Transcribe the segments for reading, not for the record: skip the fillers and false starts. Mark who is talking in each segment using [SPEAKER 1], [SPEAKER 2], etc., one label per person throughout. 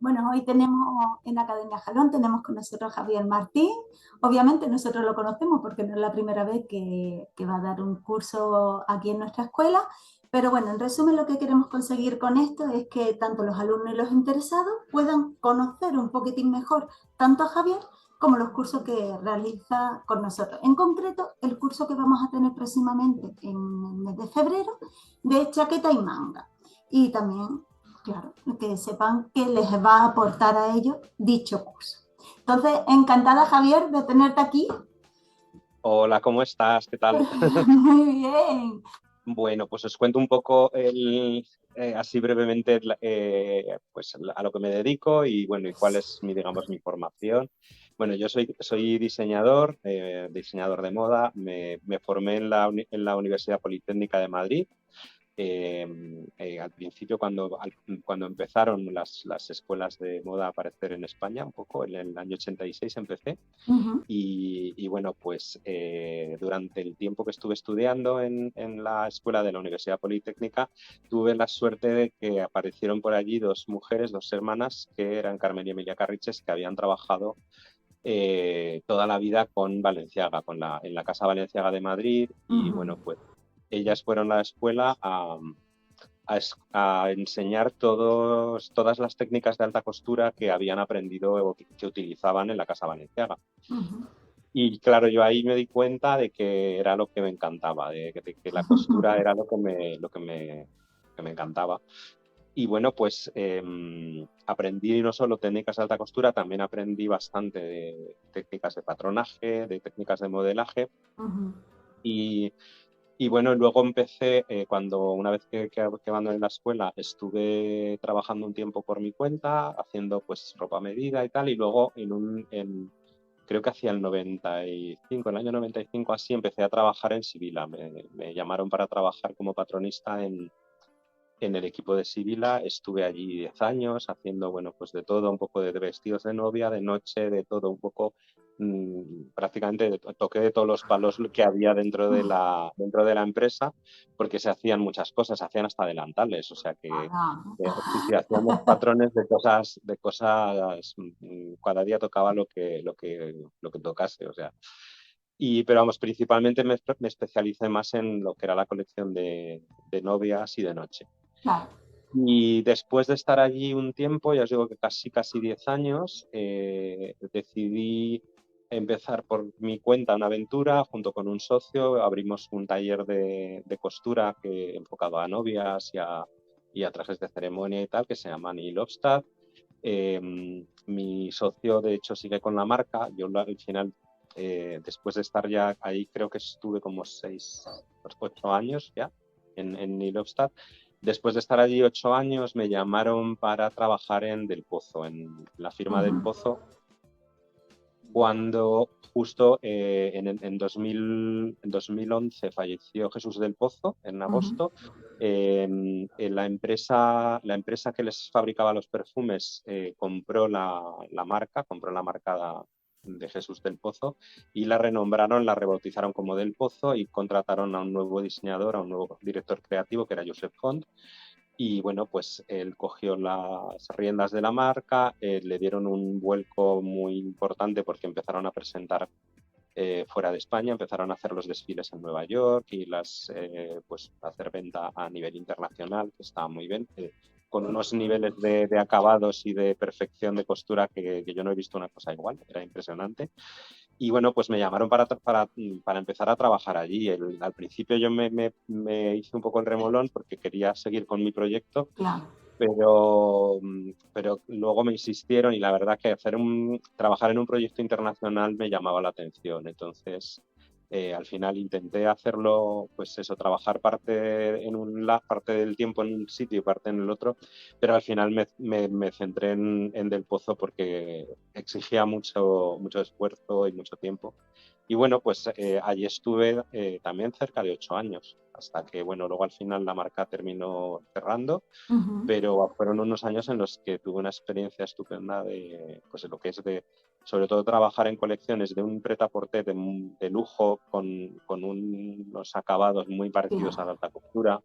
[SPEAKER 1] Bueno, hoy tenemos en Academia Jalón, tenemos con nosotros a Javier Martín. Obviamente nosotros lo conocemos porque no es la primera vez que va a dar un curso aquí en nuestra escuela, pero bueno, en resumen lo que queremos conseguir con esto es que tanto los alumnos y los interesados puedan conocer un poquitín mejor tanto a Javier como los cursos que realiza con nosotros. En concreto, el curso que vamos a tener próximamente en el mes de febrero de chaqueta y manga. Y también, claro, que sepan que les va a aportar a ellos dicho curso. Entonces, encantada, Javier, de tenerte aquí.
[SPEAKER 2] Hola, ¿cómo estás? ¿Qué tal?
[SPEAKER 1] Muy bien.
[SPEAKER 2] Bueno, pues os cuento un poco así brevemente pues a lo que me dedico y bueno, y cuál es digamos, mi formación. Bueno, yo soy diseñador, diseñador de moda. Me formé en la Universidad Politécnica de Madrid. Al principio, cuando empezaron las escuelas de moda a aparecer en España, un poco en el año 86 empecé.
[SPEAKER 1] Uh-huh.
[SPEAKER 2] Y bueno, pues durante el tiempo que estuve estudiando en la escuela de la Universidad Politécnica, tuve la suerte de que aparecieron por allí dos mujeres, dos hermanas, que eran Carmen y Emilia Carriches, que habían trabajado toda la vida con Balenciaga, en la Casa Balenciaga de Madrid. Y
[SPEAKER 1] Uh-huh.
[SPEAKER 2] bueno, pues ellas fueron a la escuela a enseñar todas las técnicas de alta costura que habían aprendido o que utilizaban en la Casa Balenciaga.
[SPEAKER 1] Uh-huh.
[SPEAKER 2] Y claro, yo ahí me di cuenta de que era lo que me encantaba, de que la costura era que me encantaba. Y bueno, pues aprendí no solo técnicas de alta costura, también aprendí bastante de técnicas de patronaje, de técnicas de modelaje.
[SPEAKER 1] Uh-huh.
[SPEAKER 2] Y, y bueno, luego empecé, una vez que abandoné la escuela, estuve trabajando un tiempo por mi cuenta, haciendo pues ropa a medida y tal, y luego creo que hacia el año 95 así, empecé a trabajar en Sibila. Me llamaron para trabajar como patronista en el equipo de Sibila. Estuve allí 10 años haciendo, bueno, pues de todo, un poco de vestidos de novia, de noche, de todo, un poco, prácticamente toqué de todos los palos que había dentro de la empresa, porque se hacían muchas cosas, se hacían hasta delantales, o sea que sí, sí, hacíamos patrones de cosas, cada día tocaba lo que tocase, o sea. Pero vamos, principalmente me especialicé más en lo que era la colección de novias y de noche.
[SPEAKER 1] Claro.
[SPEAKER 2] Y después de estar allí un tiempo, ya os digo que casi 10 años, decidí empezar por mi cuenta una aventura junto con un socio. Abrimos un taller de costura enfocado a novias y a trajes de ceremonia y tal, que se llama Neil Obstad. Mi socio, de hecho, sigue con la marca. Yo al final, después de estar ya ahí, creo que estuve como 8 años ya en Neil Obstad. Después de estar allí 8 años, me llamaron para trabajar en Del Pozo, en la firma Del
[SPEAKER 1] Uh-huh.
[SPEAKER 2] Pozo, cuando justo en 2011 falleció Jesús del Pozo, en
[SPEAKER 1] Uh-huh.
[SPEAKER 2] agosto. La empresa que les fabricaba los perfumes compró la marca, de Jesús del Pozo, y la renombraron, la rebautizaron como Del Pozo y contrataron a un nuevo diseñador, a un nuevo director creativo que era Josep Font. Y bueno, pues él cogió las riendas de la marca, le dieron un vuelco muy importante porque empezaron a presentar fuera de España, empezaron a hacer los desfiles en Nueva York y pues hacer venta a nivel internacional, que estaba muy bien, con unos niveles de acabados y de perfección de costura que yo no he visto una cosa igual, era impresionante. Y bueno, pues me llamaron para empezar a trabajar allí. Al principio yo me hice un poco el remolón porque quería seguir con mi proyecto,
[SPEAKER 1] Claro.
[SPEAKER 2] pero luego me insistieron y la verdad que trabajar en un proyecto internacional me llamaba la atención. Entonces, al final intenté hacerlo, pues eso, trabajar parte del tiempo en un sitio y parte en el otro, pero al final me centré en Del Pozo porque exigía mucho esfuerzo y mucho tiempo. Y bueno, pues allí estuve también cerca de 8 años, hasta que, bueno, luego al final la marca terminó cerrando,
[SPEAKER 1] Uh-huh.
[SPEAKER 2] pero fueron unos años en los que tuve una experiencia estupenda pues, de lo que es sobre todo trabajar en colecciones de un prêt-à-porter de lujo con unos acabados muy parecidos a la alta costura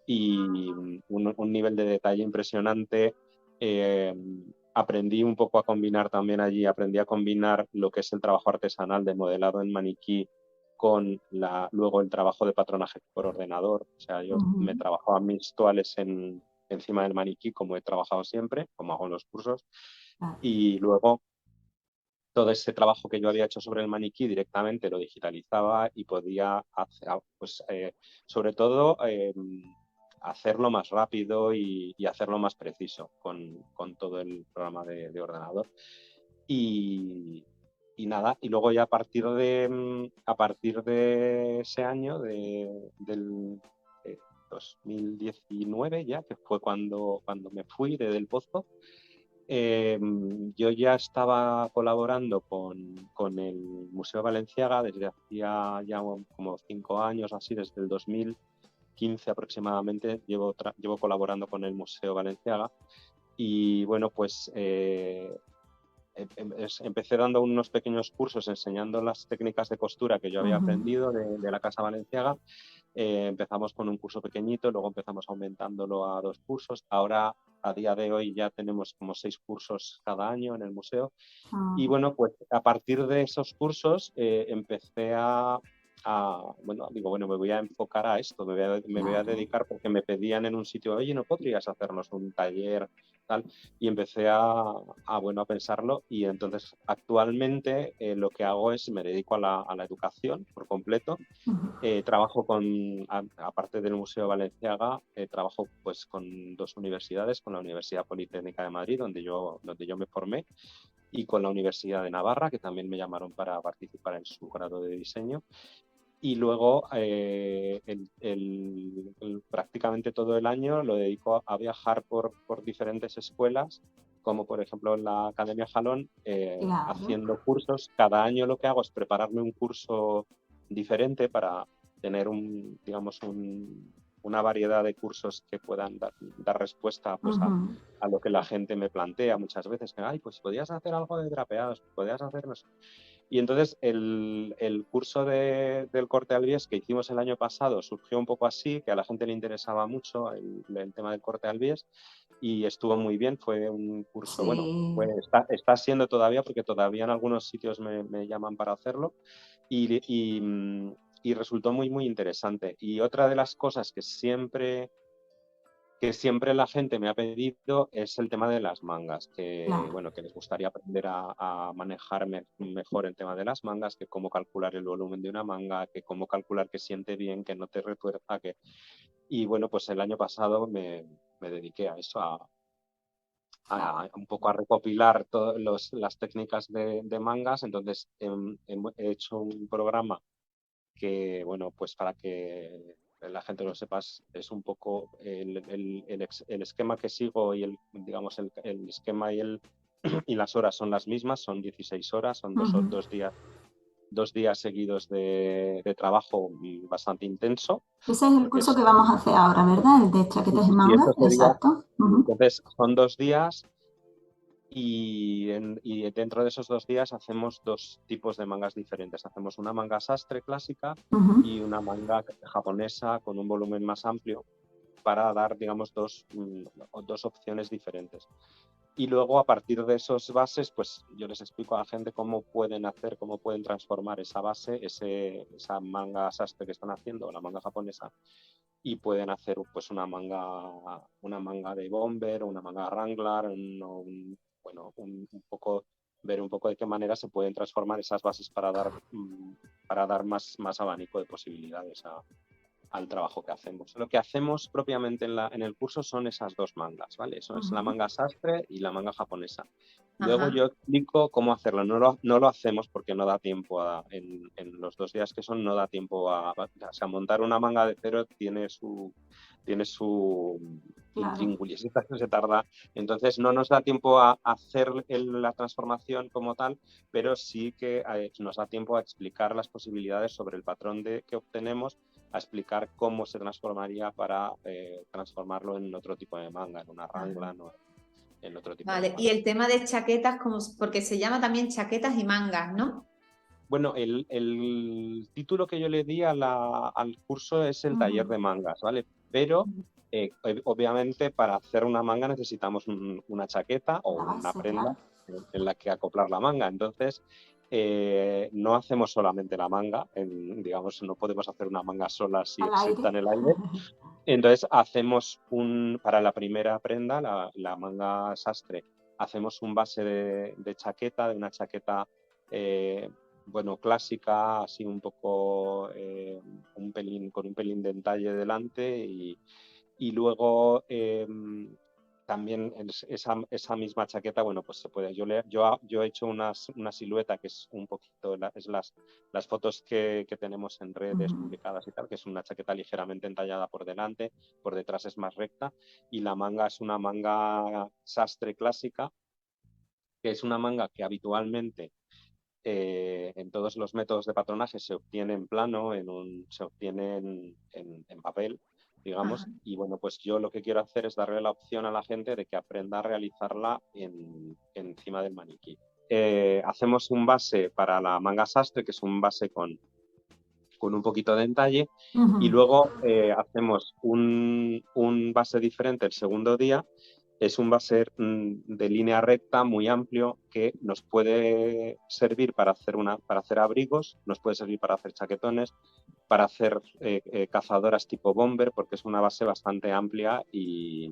[SPEAKER 2] y un nivel de detalle impresionante. Aprendí un poco a combinar también allí, aprendí a combinar lo que es el trabajo artesanal de modelado en maniquí con luego el trabajo de patronaje por ordenador. O sea, yo me trabajaba mis toales encima del maniquí, como he trabajado siempre, como hago en los cursos, y luego todo ese trabajo que yo había hecho sobre el maniquí directamente lo digitalizaba y podía hacer, pues, sobre todo, hacerlo más rápido y hacerlo más preciso con todo el programa de ordenador. Y nada, y luego ya a partir de ese año, del 2019 ya, que fue cuando me fui de Del Pozo, yo ya estaba colaborando con el Museo Balenciaga desde hacía ya como 5 años, así, desde el 2015 aproximadamente, llevo colaborando con el Museo Balenciaga. Y bueno, pues empecé dando unos pequeños cursos enseñando las técnicas de costura que yo había aprendido de la Casa Balenciaga. Empezamos con un curso pequeñito, luego empezamos aumentándolo a 2 cursos. Ahora, a día de hoy, ya tenemos como 6 cursos cada año en el museo. Y bueno, pues a partir de esos cursos empecé me voy a enfocar a esto, me voy a dedicar, porque me pedían en un sitio, oye, ¿no podrías hacernos un taller? Tal, y empecé a pensarlo, y entonces actualmente lo que hago es me dedico a la educación por completo. Trabajo aparte del Museo Balenciaga, trabajo pues con 2 universidades, con la Universidad Politécnica de Madrid, donde yo me formé, y con la Universidad de Navarra, que también me llamaron para participar en su grado de diseño. Y luego prácticamente todo el año lo dedico a viajar por diferentes escuelas, como por ejemplo en la Academia Jalón, haciendo cursos. Cada año lo que hago es prepararme un curso diferente para tener una variedad de cursos que puedan dar respuesta pues, a lo que la gente me plantea muchas veces. Que, ay, pues podías hacer algo de drapeados, podías hacer no sé. Y entonces el curso del corte al bies que hicimos el año pasado surgió un poco así, que a la gente le interesaba mucho el tema del corte al bies, y estuvo muy bien. Fue un curso, está siendo todavía, porque todavía en algunos sitios me llaman para hacerlo, y resultó muy, muy interesante. Y otra de las cosas que siempre la gente me ha pedido es el tema de las mangas, que les gustaría aprender a manejar mejor el tema de las mangas, que cómo calcular el volumen de una manga, que cómo calcular que siente bien, que no te retuerza. Y bueno, pues el año pasado me dediqué a eso, un poco a recopilar todas las técnicas de mangas. Entonces he hecho un programa que, bueno, pues para que la gente lo sepa, es un poco el esquema que sigo, y digamos el esquema y las horas son las mismas, son 16 horas, son dos días seguidos de trabajo bastante intenso.
[SPEAKER 1] Ese es el curso que vamos a hacer ahora, ¿verdad? El de chaquetas de manga, exacto.
[SPEAKER 2] Entonces son 2 días. Y dentro de esos 2 días hacemos 2 tipos de mangas diferentes. Hacemos una manga sastre clásica y una manga japonesa con un volumen más amplio, para dar, digamos, dos opciones diferentes. Y luego, a partir de esos bases, pues yo les explico a la gente cómo pueden transformar esa base, esa manga sastre que están haciendo, o la manga japonesa, y pueden hacer pues una manga de bomber, o una manga wrangler, ver un poco de qué manera se pueden transformar esas bases para dar más abanico de posibilidades al trabajo que hacemos. Lo que hacemos propiamente en el curso son esas 2 mangas, ¿vale? Eso es la manga sastre y la manga japonesa. Luego yo explico cómo hacerlo. No lo hacemos porque no da tiempo en los 2 días que son, no da tiempo o sea, montar una manga de cero tiene su intríngulis, se tarda. Entonces no nos da tiempo a hacer la transformación como tal, pero sí que nos da tiempo a explicar las posibilidades sobre el patrón que obtenemos, a explicar cómo se transformaría para transformarlo en otro tipo de manga, en una wrangler, en otro tipo de
[SPEAKER 3] Vale, y
[SPEAKER 2] patrones.
[SPEAKER 3] el tema de chaquetas, porque se llama también chaquetas y mangas, ¿no?
[SPEAKER 2] Bueno, el título que yo le di al curso es el taller de mangas, ¿vale? Pero obviamente para hacer una manga necesitamos una chaqueta o
[SPEAKER 1] La
[SPEAKER 2] una
[SPEAKER 1] base,
[SPEAKER 2] prenda
[SPEAKER 1] claro.
[SPEAKER 2] en la que acoplar la manga. Entonces, no hacemos solamente la manga, digamos, no podemos hacer una manga sola si
[SPEAKER 1] Al aire.
[SPEAKER 2] exista en el aire. Entonces, hacemos para la primera prenda, la manga sastre, hacemos un base de chaqueta, de una chaqueta bueno, clásica, así un poco con un pelín de entalle delante y luego también esa misma chaqueta, bueno, pues se puede. Yo he hecho una silueta que es un poquito, es las fotos que tenemos en redes publicadas y tal, que es una chaqueta ligeramente entallada por delante, por detrás es más recta y la manga es una manga sastre clásica, que es una manga que habitualmente en todos los métodos de patronaje se obtiene en plano, se obtiene en papel, digamos,
[SPEAKER 1] Ajá.
[SPEAKER 2] y bueno, pues yo lo que quiero hacer es darle la opción a la gente de que aprenda a realizarla encima del maniquí. Hacemos un base para la manga sastre, que es un base con un poquito de entalle, y luego hacemos un base diferente el segundo día. Es un base de línea recta muy amplio que nos puede servir para hacer abrigos, nos puede servir para hacer chaquetones, para hacer cazadoras tipo bomber, porque es una base bastante amplia y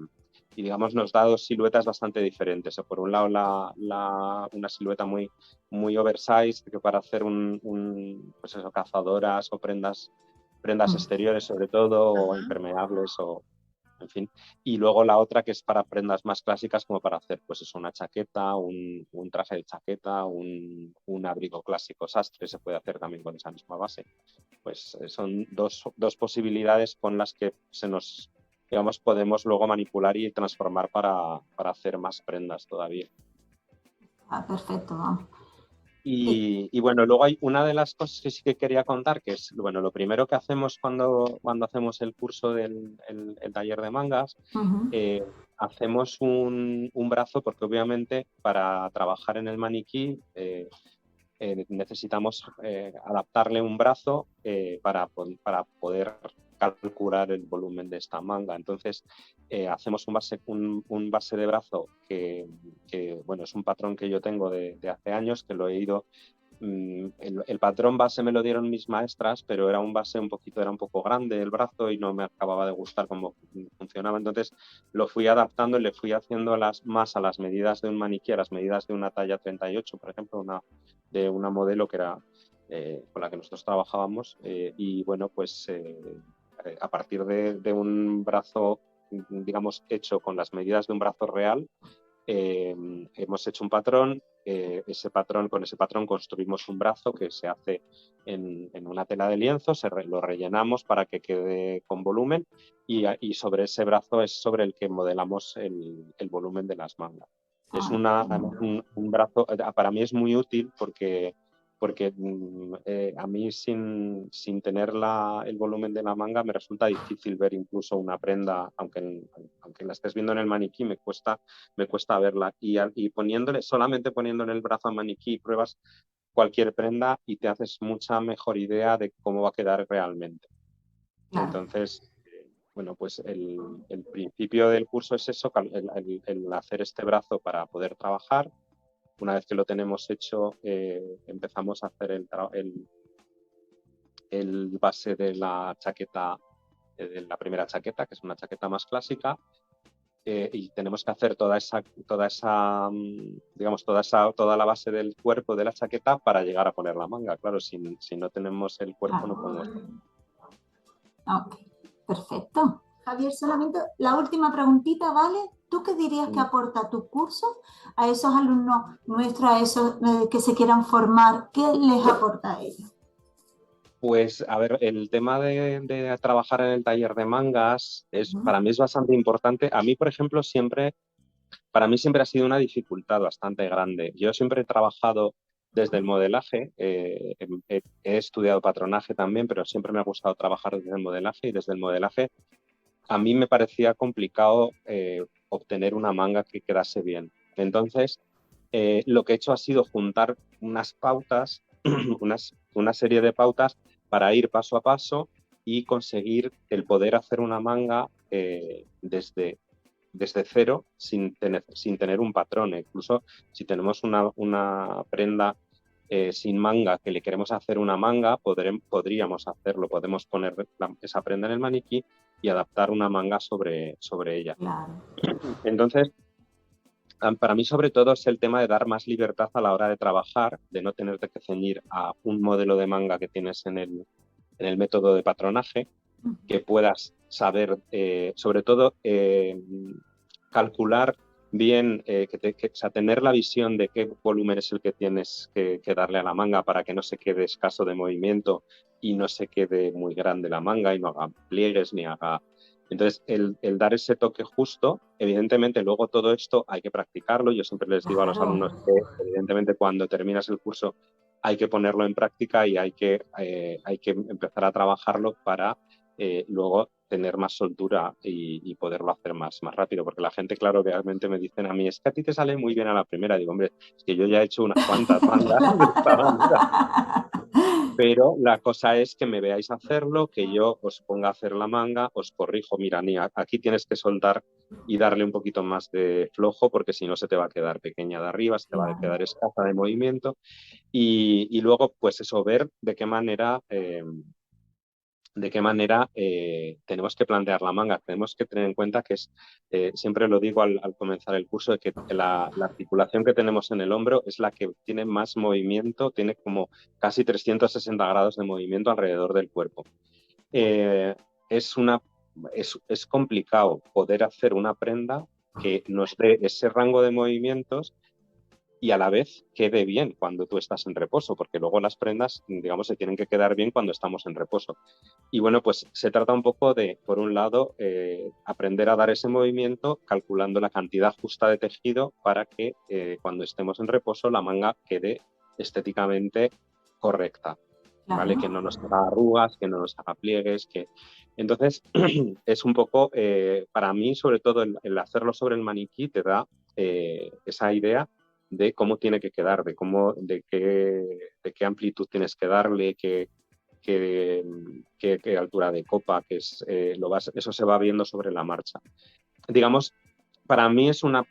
[SPEAKER 2] digamos nos da dos siluetas bastante diferentes. O por un lado una silueta muy oversized que para hacer pues eso, cazadoras o prendas exteriores sobre todo, o impermeables o en fin. Y luego la otra que es para prendas más clásicas como para hacer pues eso, una chaqueta, un traje de chaqueta, un abrigo clásico sastre, se puede hacer también con esa misma base. Pues son dos posibilidades con las que digamos, podemos luego manipular y transformar para hacer más prendas todavía.
[SPEAKER 1] Ah, perfecto, vamos.
[SPEAKER 2] Y bueno, luego hay una de las cosas que sí que quería contar, que es, bueno, lo primero que hacemos cuando hacemos el curso del el taller de mangas, hacemos un brazo, porque obviamente para trabajar en el maniquí necesitamos adaptarle un brazo para poder calcular el volumen de esta manga. Entonces, hacemos un base de brazo que, bueno, es un patrón que yo tengo de hace años, que lo he ido. El patrón base me lo dieron mis maestras, pero era un poco grande el brazo y no me acababa de gustar cómo funcionaba. Entonces lo fui adaptando y le fui haciendo más a las medidas de un maniquí, a las medidas de una talla 38, por ejemplo, de una modelo que era con la que nosotros trabajábamos. Y bueno, pues a partir de un brazo, digamos, hecho con las medidas de un brazo real, hemos hecho un patrón. Con ese patrón construimos un brazo que se hace en una tela de lienzo, lo rellenamos para que quede con volumen y sobre ese brazo es sobre el que modelamos el volumen de las mangas. Es un brazo, para mí es muy útil porque a mí sin tener el volumen de la manga me resulta difícil ver incluso una prenda, aunque la estés viendo en el maniquí, me cuesta verla. Y solamente poniéndole el brazo al maniquí pruebas cualquier prenda y te haces mucha mejor idea de cómo va a quedar realmente.
[SPEAKER 1] Claro.
[SPEAKER 2] Entonces, bueno, pues el principio del curso es eso, el hacer este brazo para poder trabajar. Una vez que lo tenemos hecho, empezamos a hacer el base de la chaqueta, de la primera chaqueta, que es una chaqueta más clásica, y tenemos que hacer toda la base del cuerpo de la chaqueta para llegar a poner la manga. Claro, si no tenemos el cuerpo no podemos.
[SPEAKER 1] Ok, perfecto. Javier, solamente la última preguntita, ¿vale? ¿Tú qué dirías que aporta tu curso a esos alumnos nuestros, a esos que se quieran formar? ¿Qué les aporta a ellos?
[SPEAKER 2] Pues, a ver, el tema de trabajar en el taller de mangas para mí es bastante importante. A mí, por ejemplo, para mí siempre ha sido una dificultad bastante grande. Yo siempre he trabajado desde el modelaje, he estudiado patronaje también, pero siempre me ha gustado trabajar desde el modelaje y desde el modelaje a mí me parecía complicado obtener una manga que quedase bien. Entonces, lo que he hecho ha sido juntar unas pautas, una serie de pautas para ir paso a paso y conseguir el poder hacer una manga desde cero sin tener un patrón. Incluso si tenemos una prenda sin manga que le queremos hacer una manga, podríamos hacerlo. Podemos poner esa prenda en el maniquí y adaptar una manga sobre ella.
[SPEAKER 1] Claro.
[SPEAKER 2] Entonces, para mí sobre todo es el tema de dar más libertad a la hora de trabajar, de no tenerte que ceñir a un modelo de manga que tienes en el método de patronaje, que puedas saber, sobre todo, calcular bien, o sea, tener la visión de qué volumen es el que tienes que darle a la manga para que no se quede escaso de movimiento y no se quede muy grande la manga y no haga pliegues ni haga... Entonces, el dar ese toque justo, evidentemente luego todo esto hay que practicarlo. Yo siempre les digo a los alumnos que evidentemente cuando terminas el curso hay que ponerlo en práctica y hay que empezar a trabajarlo para luego tener más soltura y poderlo hacer más rápido. Porque la gente, claro, realmente me dicen a mí, es que a ti te sale muy bien a la primera. Digo, hombre, es que yo ya he hecho unas cuantas mangas de esta manera. Pero la cosa es que me veáis hacerlo, que yo os ponga a hacer la manga, os corrijo, mira, Nia, aquí tienes que soltar y darle un poquito más de flojo porque si no se te va a quedar pequeña de arriba, se te va a quedar escasa de movimiento y luego pues eso, ver de qué manera tenemos que plantear la manga. Tenemos que tener en cuenta que siempre lo digo al comenzar el curso, de que la articulación que tenemos en el hombro es la que tiene más movimiento, tiene como casi 360 grados de movimiento alrededor del cuerpo. Es complicado poder hacer una prenda que nos dé ese rango de movimientos y a la vez quede bien cuando tú estás en reposo, porque luego las prendas, digamos, se tienen que quedar bien cuando estamos en reposo. Y bueno, pues se trata un poco de, por un lado, aprender a dar ese movimiento calculando la cantidad justa de tejido para que cuando estemos en reposo la manga quede estéticamente correcta, ¿vale? Que no nos haga arrugas, que no nos haga pliegues, que... Entonces, es un poco, para mí, sobre todo, el hacerlo sobre el maniquí te da esa idea de cómo tiene que quedar, de qué amplitud tienes que darle, qué altura de copa, eso se va viendo sobre la marcha. Digamos, para mí es una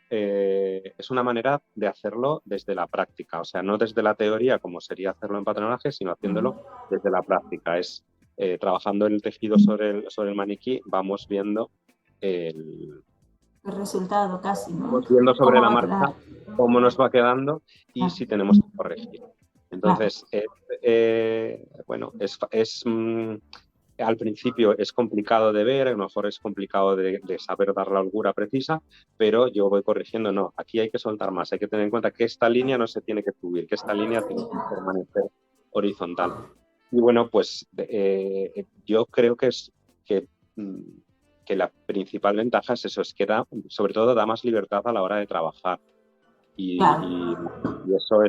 [SPEAKER 2] manera de hacerlo desde la práctica, o sea, no desde la teoría como sería hacerlo en patronaje, sino haciéndolo desde la práctica. Es trabajando el tejido sobre el maniquí, vamos viendo el
[SPEAKER 1] resultado casi, ¿no?
[SPEAKER 2] Vamos viendo sobre la marcha cómo nos va quedando y si tenemos que corregir. Entonces, bueno, al principio es complicado de ver, a lo mejor es complicado de saber dar la holgura precisa, pero yo voy corrigiendo, no, aquí hay que soltar más, hay que tener en cuenta que esta línea no se tiene que subir, que esta línea tiene que permanecer horizontal. Y bueno, pues yo creo que la principal ventaja es eso, es que sobre todo da más libertad a la hora de trabajar. Y eso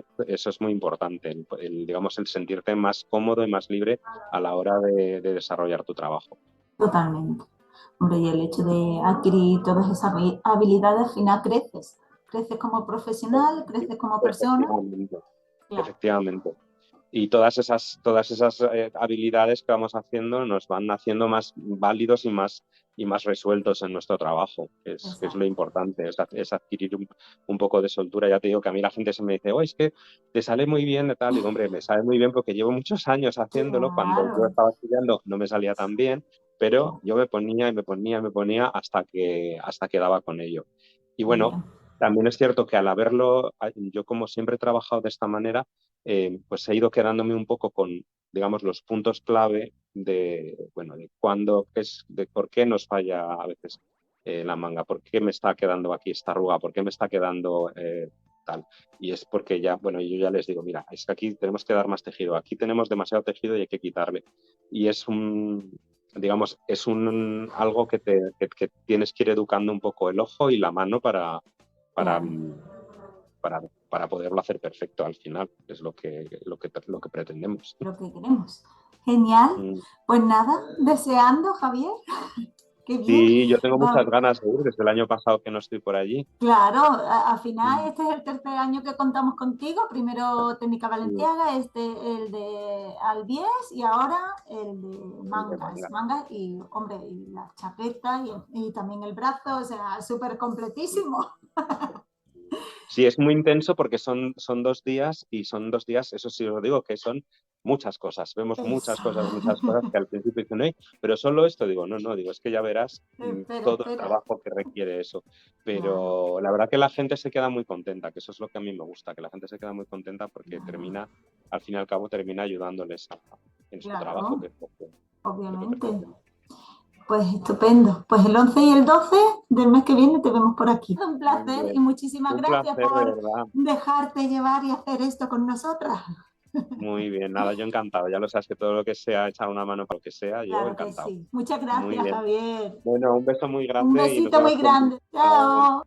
[SPEAKER 2] es muy importante, digamos, el sentirte más cómodo y más libre a la hora de desarrollar tu trabajo.
[SPEAKER 1] Totalmente. Hombre, y el hecho de adquirir todas esas habilidades, al final creces. Creces como profesional, creces como persona.
[SPEAKER 2] Efectivamente. Y todas esas habilidades que vamos haciendo nos van haciendo más válidos y más resueltos en nuestro trabajo, que es lo importante, es adquirir un poco de soltura. Ya te digo que a mí la gente se me dice, es que te sale muy bien y tal. Digo, hombre, me sale muy bien porque llevo muchos años haciéndolo. Cuando yo estaba estudiando no me salía tan bien, pero yo me ponía hasta que daba con ello. Y bueno, también es cierto que al haberlo, yo como siempre he trabajado de esta manera, pues he ido quedándome un poco con, digamos, los puntos clave de por qué nos falla a veces la manga, por qué me está quedando aquí esta arruga, por qué me está quedando tal. Y es porque yo ya les digo, mira, es que aquí tenemos que dar más tejido, aquí tenemos demasiado tejido y hay que quitarle. Y es algo que tienes que ir educando un poco el ojo y la mano para poderlo hacer perfecto al final, es lo que pretendemos.
[SPEAKER 1] Lo que queremos. Genial. Pues nada, deseando, Javier, Qué bien.
[SPEAKER 2] Sí, yo tengo muchas
[SPEAKER 1] Va-
[SPEAKER 2] ganas de ir desde el año pasado que no estoy por allí.
[SPEAKER 1] Claro, al final este es el tercer año que contamos contigo. Primero Técnica
[SPEAKER 2] Sí,
[SPEAKER 1] Valenciaga, el de Albiés y ahora el de
[SPEAKER 2] de
[SPEAKER 1] Mangas.
[SPEAKER 2] manga.
[SPEAKER 1] Mangas y, hombre, y la chaqueta y también el brazo, o sea, súper completísimo.
[SPEAKER 2] Sí, es muy intenso porque son 2 días y son 2 días, eso sí os lo digo, que son muchas cosas. Vemos
[SPEAKER 1] Eso.
[SPEAKER 2] muchas cosas que al principio dicen, "Ey, pero solo esto", digo, no, no, digo, es que ya verás
[SPEAKER 1] Espera,
[SPEAKER 2] todo el
[SPEAKER 1] espera.
[SPEAKER 2] trabajo que requiere eso.
[SPEAKER 1] Claro,
[SPEAKER 2] Pero la verdad que la gente se queda muy contenta, que eso es lo que a mí me gusta, que la gente se queda muy contenta porque
[SPEAKER 1] claro,
[SPEAKER 2] al fin y al cabo, termina ayudándoles en su trabajo,
[SPEAKER 1] claro,
[SPEAKER 2] que es lo que
[SPEAKER 1] obviamente.
[SPEAKER 2] pretenden.
[SPEAKER 1] Pues estupendo. Pues el 11 y el 12 del mes que viene te vemos por aquí. Un
[SPEAKER 2] Muy
[SPEAKER 1] placer y
[SPEAKER 2] bien.
[SPEAKER 1] muchísimas
[SPEAKER 2] Un
[SPEAKER 1] gracias
[SPEAKER 2] placer, de
[SPEAKER 1] por
[SPEAKER 2] verdad.
[SPEAKER 1] dejarte llevar y hacer esto con nosotras.
[SPEAKER 2] Muy bien, nada, yo encantado. Ya lo sabes que todo lo que sea echar una mano para lo que sea, yo
[SPEAKER 1] Claro que
[SPEAKER 2] encantado.
[SPEAKER 1] sí. Muchas
[SPEAKER 2] Muy
[SPEAKER 1] gracias,
[SPEAKER 2] bien.
[SPEAKER 1] Javier.
[SPEAKER 2] Bueno, un beso muy
[SPEAKER 1] Un
[SPEAKER 2] grande y nos
[SPEAKER 1] besito
[SPEAKER 2] vemos
[SPEAKER 1] muy
[SPEAKER 2] pronto.
[SPEAKER 1] grande.
[SPEAKER 2] Chao.
[SPEAKER 1] Chao.